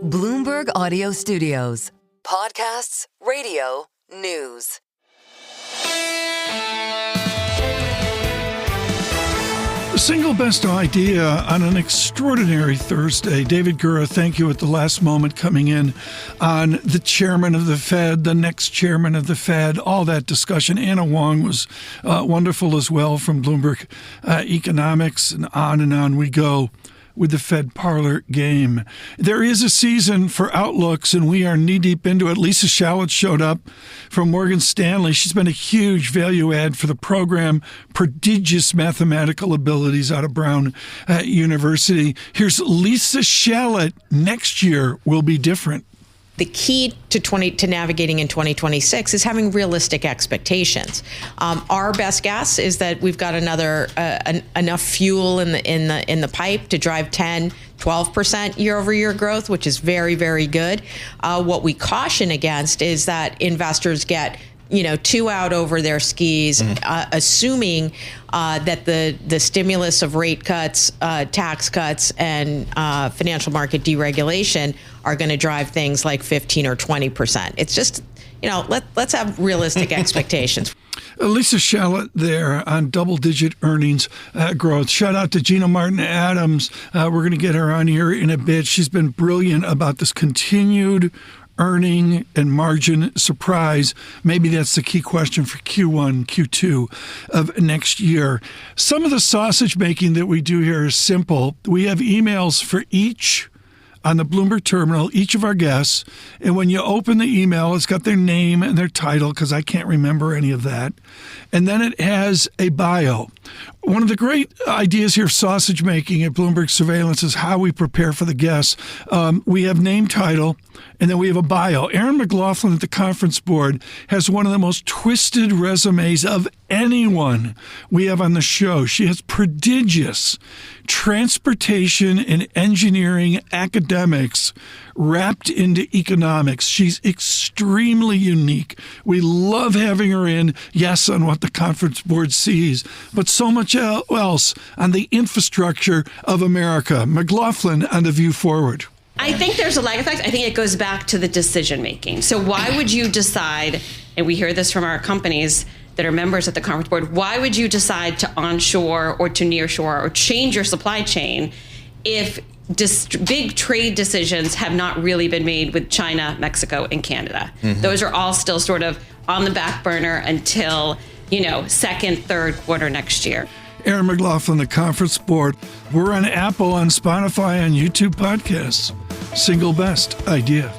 Bloomberg Audio Studios. Podcasts, radio, news. The single best idea on an extraordinary Thursday. David Gura, thank you at the last moment coming in on the chairman of the Fed, the next chairman of the Fed, all that discussion. Anna Wong was wonderful as well from Bloomberg Economics, and on we go with the Fed parlor game. There is a season for outlooks, and we are knee-deep into it. Lisa Shalett showed up from Morgan Stanley. She's been a huge value add for the program, prodigious mathematical abilities out of Brown University. Here's Lisa Shalett. Next year will be different. The key to navigating in 2026 is having realistic expectations. Our best guess is that we've got enough fuel in the pipe to drive 10-12% year-over-year growth, which is very, very good. What we caution against is that investors get too out over their skis, assuming that the stimulus of rate cuts, tax cuts, and financial market deregulation are going to drive things like 15 or 20%. It's just, let's have realistic expectations. Lisa Shalett there on double-digit earnings growth. Shout out to Gina Martin-Adams. We're going to get her on here in a bit. She's been brilliant about this continued earning and margin surprise. Maybe that's the key question for Q1, Q2 of next year. Some of the sausage making that we do here is simple. We have emails for each on the Bloomberg terminal, each of our guests. And when you open the email, it's got their name and their title, because I can't remember any of that. And then it has a bio. One of the great ideas here, sausage making at Bloomberg Surveillance, is how we prepare for the guests. We have name, title, and then we have a bio. Erin McLaughlin at the conference board has one of the most twisted resumes of anyone we have on the show. She has prodigious transportation and engineering academics wrapped into economics. She's extremely unique. We love having her in, yes, on what the conference board sees, but so much else on the infrastructure of America. McLaughlin on the view forward. I think there's a lag effect. I think it goes back to the decision making. So why would you decide, and we hear this from our companies that are members at the conference board, why would you decide to onshore or to nearshore or change your supply chain if big trade decisions have not really been made with China, Mexico, and Canada? Those are all still sort of on the back burner until, second, third quarter next year. Erin McLaughlin, the conference board. We're on Apple, on Spotify, on YouTube podcasts. Single best idea.